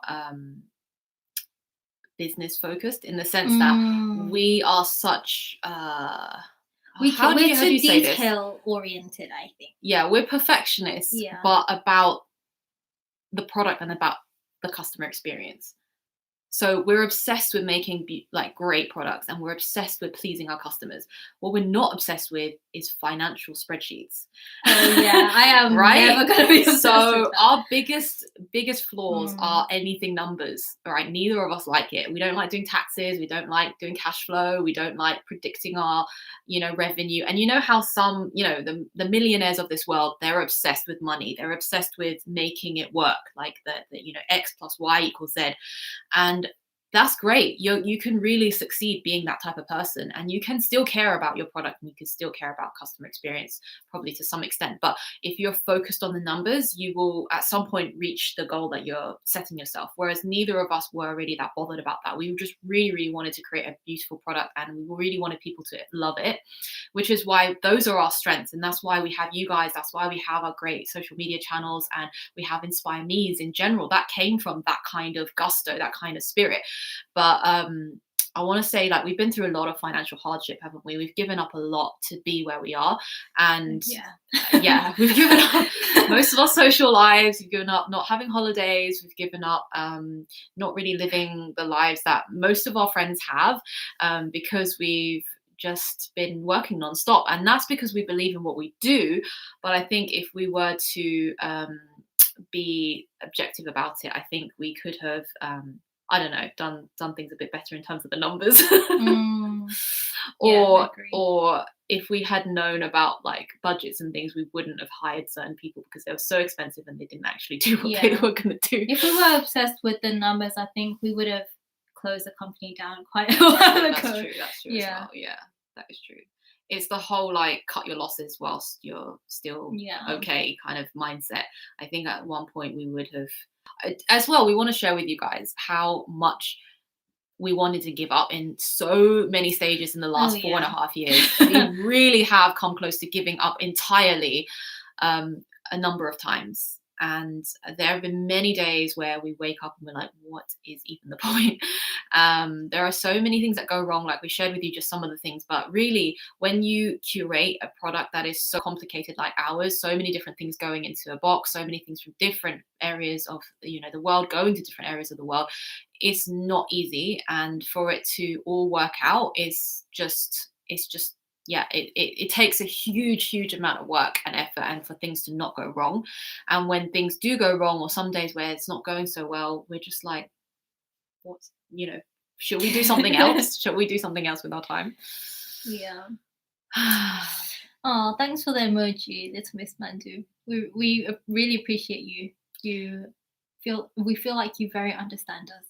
business focused, in the sense that we are such we're too detail oriented, I think. Yeah, we're perfectionists, but about the product and about the customer experience. So we're obsessed with making like great products, and we're obsessed with pleasing our customers. What we're not obsessed with is financial spreadsheets. Oh yeah, I am right. Never gonna be so our biggest flaws are anything numbers. Right, neither of us like it. We don't like doing taxes. We don't like doing cash flow. We don't like predicting our revenue. And you know how some the millionaires of this world, they're obsessed with money. They're obsessed with making it work, like the X plus Y equals Z. And that's great. You can really succeed being that type of person, and you can still care about your product, and you can still care about customer experience, probably to some extent. But if you're focused on the numbers, you will at some point reach the goal that you're setting yourself. Whereas neither of us were really that bothered about that. We just really, really wanted to create a beautiful product, and we really wanted people to love it, which is why those are our strengths. And that's why we have you guys. That's why we have our great social media channels, and we have Inspire Me's in general. That came from that kind of gusto, that kind of spirit. But I want to say, like, we've been through a lot of financial hardship, haven't we? We've given up a lot to be where we are. And we've given up most of our social lives. We've given up not having holidays. We've given up not really living the lives that most of our friends have, because we've just been working nonstop. And that's because we believe in what we do. But I think if we were to be objective about it, I think we could have I don't know, done things a bit better in terms of the numbers. Or if we had known about like budgets and things, we wouldn't have hired certain people because they were so expensive and they didn't actually do what they were going to do. If we were obsessed with the numbers, I think we would have closed the company down quite a while ago. That's true as well. Yeah, that is true. It's the whole like cut your losses whilst you're still okay kind of mindset. I think at one point we would have as well. We want to share with you guys how much we wanted to give up in so many stages in the last 4.5 years. We really have come close to giving up entirely a number of times. And there have been many days where we wake up and we're like, what is even the point? There are so many things that go wrong. Like we shared with you just some of the things, but really when you curate a product that is so complicated like ours, so many different things going into a box, so many things from different areas of the world going to different areas of the world, it's not easy. And for it to all work out it's just yeah, it takes a huge amount of work and effort and for things to not go wrong. And when things do go wrong, or some days where it's not going so well, we're just like, what's, should we do something else? Should we do something else with our time? Yeah. Oh, thanks for the emoji, Little Miss Mandu. We really appreciate you. We feel like you very understand us.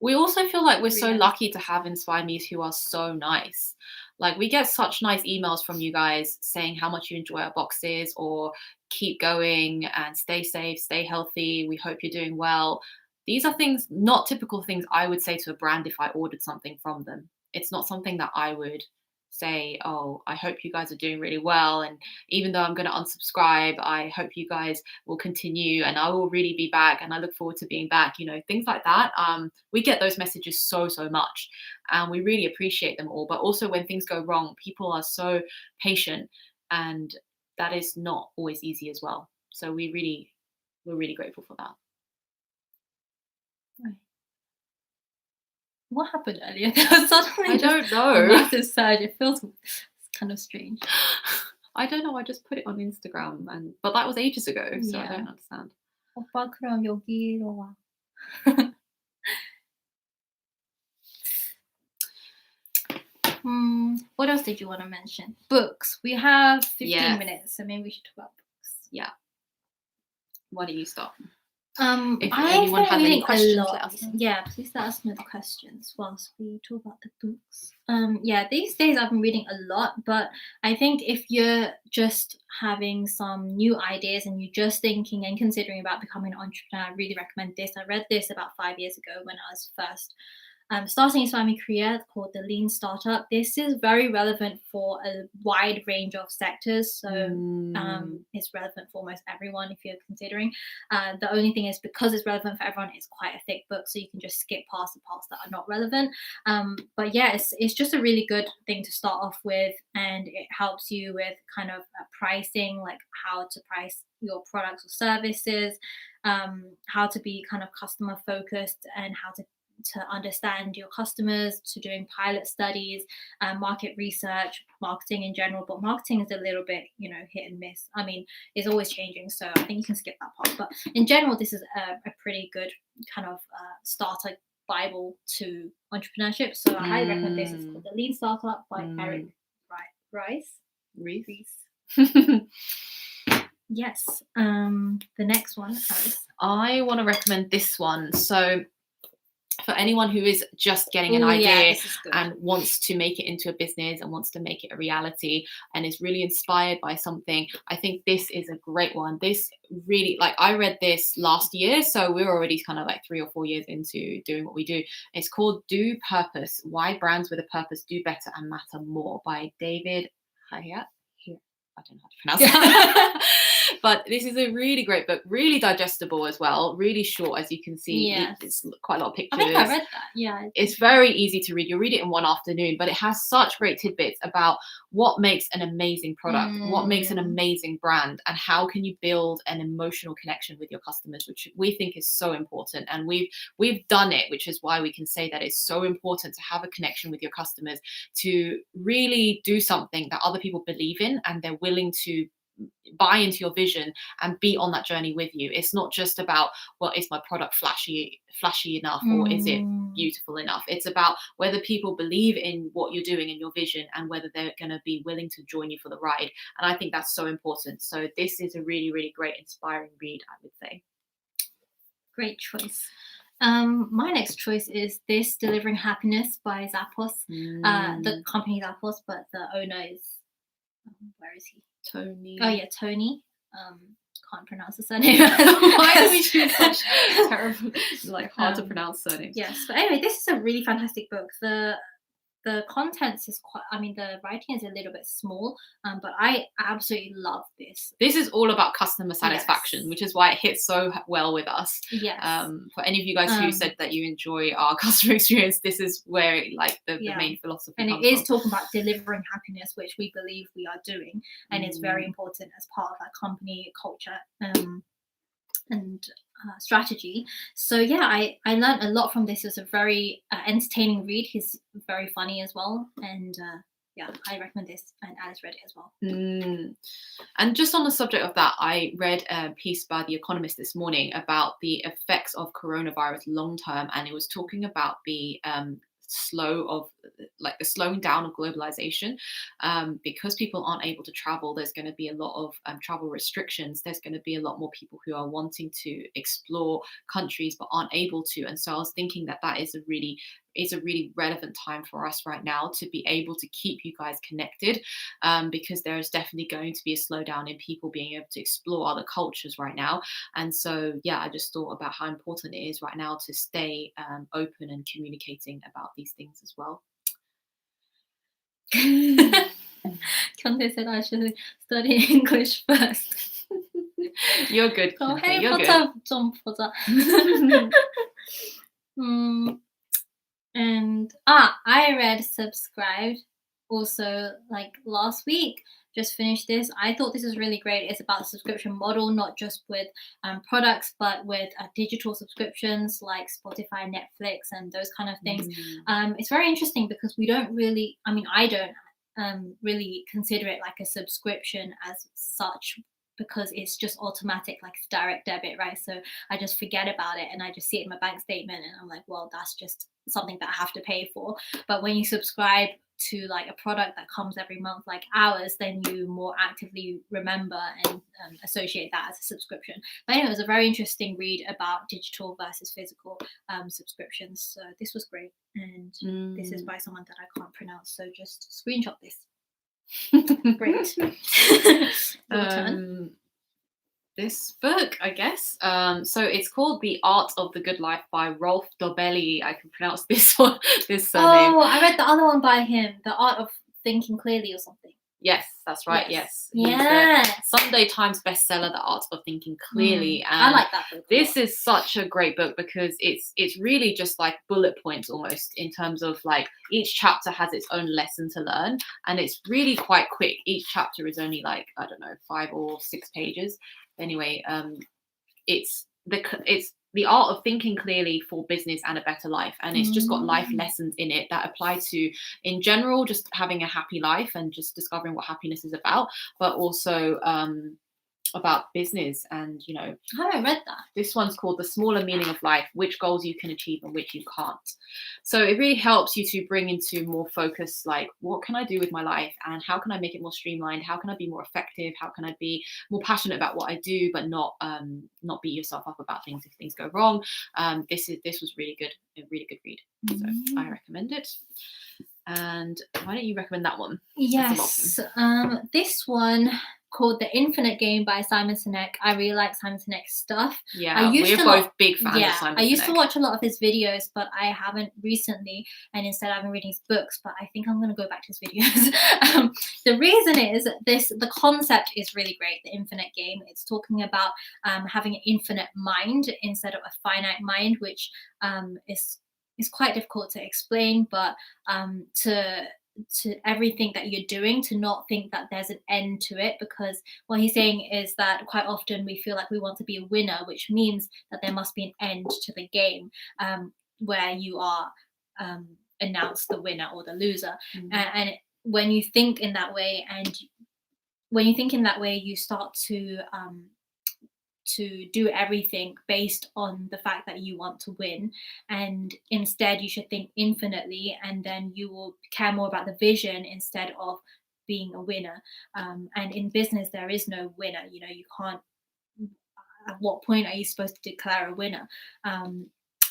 We also feel like we're so Really lucky to have Inspire Me's who are so nice. Like, we get such nice emails from you guys saying how much you enjoy our boxes, or keep going and stay safe, stay healthy. We hope you're doing well. These are things, not typical things I would say to a brand if I ordered something from them. It's not something that I would say, oh, I hope you guys are doing really well. And even though I'm going to unsubscribe, I hope you guys will continue and I will really be back and I look forward to being back, things like that. We get those messages so much, and we really appreciate them all. But also when things go wrong, people are so patient, and that is not always easy as well. So we're really grateful for that. What happened earlier? Suddenly I don't know. a massive surge. It feels kind of strange. I don't know. I just put it on Instagram, but that was ages ago, so I Yeah. don't understand. 오빠 그럼 여기로 와. What else did you want to mention? Books. We have 15 minutes, so maybe we should talk about books. Yeah. Why don't you start? If anyone has any questions, let us know. Yeah, please let us know the questions whilst we talk about the books. Yeah, these days I've been reading a lot, but I think if you're just having some new ideas and you're just thinking and considering about becoming an entrepreneur, I really recommend this. I read this about 5 years ago when I was first starting Inspire Me Korea, called The Lean Startup. This is very relevant for a wide range of sectors. So it's relevant for almost everyone if you're considering. The only thing is, because it's relevant for everyone, it's quite a thick book, so you can just skip past the parts that are not relevant. But yeah, it's just a really good thing to start off with, and it helps you with kind of pricing, like how to price your products or services, how to be kind of customer focused, and how to understand your customers, to doing pilot studies, market research, marketing in general. But marketing is a little bit, hit and miss. I mean, it's always changing, so I think you can skip that part. But in general, this is a pretty good kind of starter Bible to entrepreneurship. So I highly recommend this. It's called The Lean Startup by Eric Rice. Yes. The next one, Alice. I want to recommend this one. So for anyone who is just getting an idea and wants to make it into a business and wants to make it a reality and is really inspired by something, I think this is a great one. This really, I read this last year, so we're already kind of 3 or 4 years into doing what we do. It's called Do Purpose: Why Brands with a Purpose Do Better and Matter More by David Hayat. I don't know how to pronounce it. But this is a really great book, really digestible as well, really short, as you can see. Yeah. It's quite a lot of pictures. I think I read that, yeah. It's very easy to read. You'll read it in one afternoon, but it has such great tidbits about what makes an amazing product, what makes an amazing brand, and how can you build an emotional connection with your customers, which we think is so important. And we've done it, which is why we can say that it's so important to have a connection with your customers, to really do something that other people believe in and they're willing to buy into your vision and be on that journey with you. It's not just about, well, is my product flashy enough, or is it beautiful enough? It's about whether people believe in what you're doing and your vision, and whether they're going to be willing to join you for the ride. And I think that's so important. So this is a really, really great, inspiring read, I would say. Great choice. My next choice is this, Delivering Happiness by Zappos. The company Zappos, but the owner is, where is he? Tony. Oh yeah, Tony. Can't pronounce the surname. Why do we choose such terrible, hard to pronounce surnames? Yes, but anyway, this is a really fantastic book. The contents is quite, the writing is a little bit small, but I absolutely love this. This is all about customer satisfaction, which is why it hits so well with us. Yes. For any of you guys who said that you enjoy our customer experience, this is where the main philosophy and comes it is from. talking about delivering happiness, which we believe we are doing, and it's very important as part of our company culture and strategy. So yeah, I learned a lot from this. It was a very entertaining read. He's very funny as well, and yeah, I recommend this, and Alice read it as well. And just on the subject of that, I read a piece by The Economist this morning about the effects of coronavirus long term, and it was talking about the the slowing down of globalization. Because people aren't able to travel, there's going to be a lot of travel restrictions. There's going to be a lot more people who are wanting to explore countries but aren't able to. And so I was thinking that is a really relevant time for us right now to be able to keep you guys connected, because there is definitely going to be a slowdown in people being able to explore other cultures right now. And so, yeah, I just thought about how important it is right now to stay open and communicating about these things as well. Conte said I should study English first. You're good. 저 You're good. 해리포터 좀 보자. And I read Subscribed also like last week. Just finished this. I thought this was really great. It's about the subscription model, not just with products, but with digital subscriptions like Spotify, Netflix, and those kind of things. It's very interesting because we don't really, I don't really consider it like a subscription as such, because it's just automatic, like it's direct debit, right? So I just forget about it and I just see it in my bank statement and I'm like, well, that's just something that I have to pay for. But when you subscribe to like a product that comes every month like ours, then you more actively remember and associate that as a subscription. But anyway, it was a very interesting read about digital versus physical subscriptions. So this was great, and this is by someone that I can't pronounce, so just screenshot this. Great. Your turn. This book, I guess. So it's called The Art of the Good Life by Rolf Dobelli. I can pronounce this one, this surname. Oh, I read the other one by him, The Art of Thinking Clearly or something. Yes, that's right. Yes. Yeah. Sunday Times bestseller, The Art of Thinking Clearly. And I like that book. This is such a great book because it's really just like bullet points almost, in terms of like each chapter has its own lesson to learn, and it's really quite quick. Each chapter is only like, I don't know, 5 or 6 pages. Anyway, it's the art of thinking clearly for business and a better life, and it's just got life lessons in it that apply to, in general, just having a happy life and just discovering what happiness is about, but also about business. And I haven't read that. This one's called The Smaller Meaning of Life: Which Goals You Can Achieve and Which You Can't. So it really helps you to bring into more focus, like, what can I do with my life and how can I make it more streamlined? How can I be more effective? How can I be more passionate about what I do, but not beat yourself up about things if things go wrong? This was really good, a really good read. So I recommend it. And why don't you recommend that one? Yes. This one, called The Infinite Game by Simon Sinek. I really like Simon Sinek's stuff. Yeah, we're both big fans of Simon Sinek. I used to watch a lot of his videos, but I haven't recently, and instead I've been reading his books, but I think I'm going to go back to his videos. The reason is the concept is really great, The Infinite Game. It's talking about having an infinite mind instead of a finite mind, which is quite difficult to explain, but to everything that you're doing, to not think that there's an end to it, because what he's saying is that quite often we feel like we want to be a winner, which means that there must be an end to the game, where you are announced the winner or the loser. And when you think in that way, you start to do everything based on the fact that you want to win, and instead you should think infinitely, and then you will care more about the vision instead of being a winner. And in business there is no winner. You can't, at what point are you supposed to declare a winner?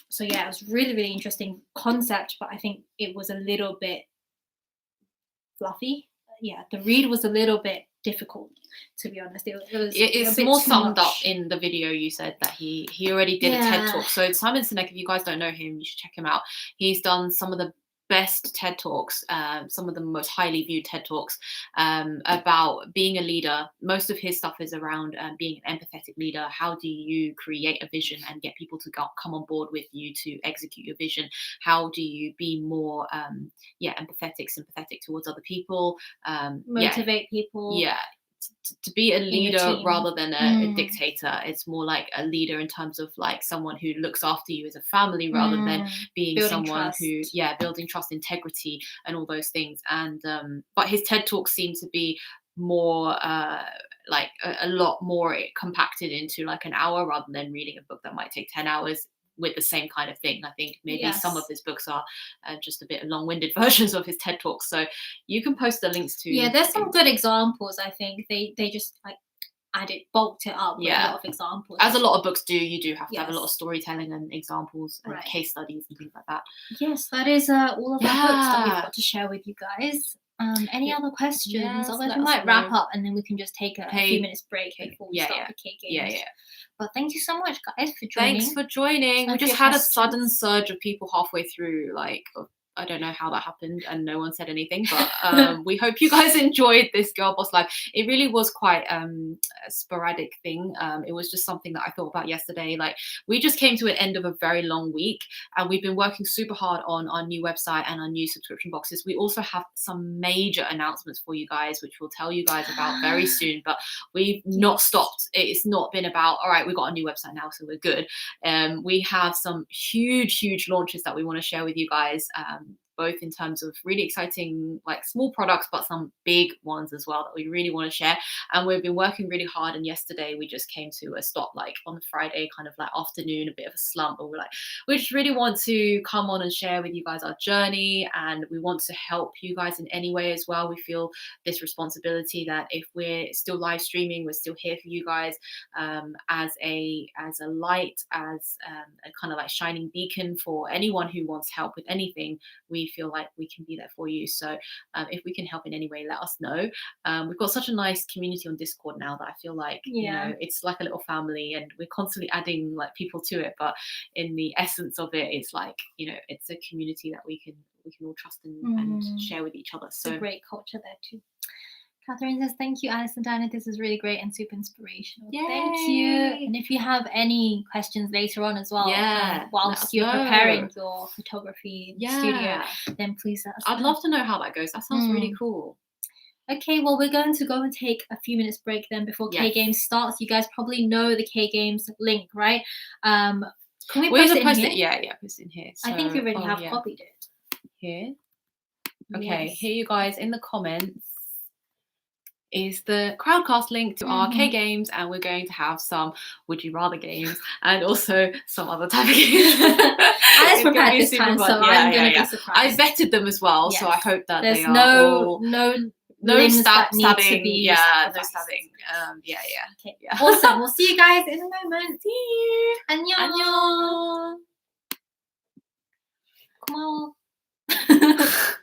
So yeah, it was really, really interesting concept, but I think it was a little bit fluffy. Yeah, the read was a little bit difficult, to be honest. It's more summed up in the video. You said that he already did a TED talk. So Simon Sinek, if you guys don't know him, you should check him out. He's done some of the best TED talks, some of the most highly viewed TED talks about being a leader. Most of his stuff is around being an empathetic leader. How do you create a vision and get people to come on board with you to execute your vision? How do you be more empathetic, sympathetic towards other people? Motivate people. Yeah. to be a your leader team. rather than a dictator. It's more like a leader in terms of like someone who looks after you as a family rather than being Building someone trust. who, building trust, integrity, and all those things. And but his TED Talks seem to be more like a lot more compacted into like an hour rather than reading a book that might take 10 hours with the same kind of thing. I think maybe some of his books are just a bit long-winded versions of his TED Talks. So you can post the links to. Yeah, there's some good examples. I think they just like bulked it up with a lot of examples. As a lot of books do, you do have to have a lot of storytelling and examples and case studies and things like that. Yes, that is all of our books that we've got to share with you guys. Any other questions? Yes, Otherwise, we might wrap up and then we can just take a few minutes break before we start the K games. But thank you so much, guys, for joining. Thanks for joining. We just had a sudden surge of people halfway through, like, I don't know how that happened and no one said anything, but we hope you guys enjoyed this Girl Boss Live. It really was quite a sporadic thing. It was just something that I thought about yesterday. Like, we just came to an end of a very long week and we've been working super hard on our new website and our new subscription boxes. We also have some major announcements for you guys, which we'll tell you guys about very soon, but we've not stopped. It's not been about, all right, we've got a new website now, so we're good. We have some huge launches that we want to share with you guys. Both in terms of really exciting, like small products, but some big ones as well that we really want to share. And we've been working really hard. And yesterday we just came to a stop, like on the Friday kind of like afternoon, a bit of a slump. But we're like, we just really want to come on and share with you guys our journey. And we want to help you guys in any way as well. We feel this responsibility that if we're still live streaming, we're still here for you guys as a light, as a kind of like shining beacon for anyone who wants help with anything. We feel like we can be there for you. So if we can help in any way, let us know. We've got such a nice community on Discord now that I feel like you know, it's like a little family, and we're constantly adding like people to it, but in the essence of it, it's like, you know, it's a community that we can all trust and share with each other. So it's a great culture there too. Catherine says, thank you, Alice and Diana. This is really great and super inspirational. Yay. Thank you. And if you have any questions later on as well, whilst you're preparing your photography studio, then please let us know. I'd love to know how that goes. That sounds really cool. Okay, well, we're going to go and take a few minutes break then before K Games starts. You guys probably know the K Games link, right? Can we post it in here? Yeah, post it in here. So, I think you already have copied it. Here? Okay, here you guys in the comments is the Crowdcast link to our K Games, and we're going to have some Would You Rather games and also some other type of games. Alice prepared this time, so I'm going to be surprised. I vetted them as well, so I hope that there's they are no stabbing. No stabbing. Okay. Awesome. We'll see you guys in a moment. See you. Annyeong. Come on.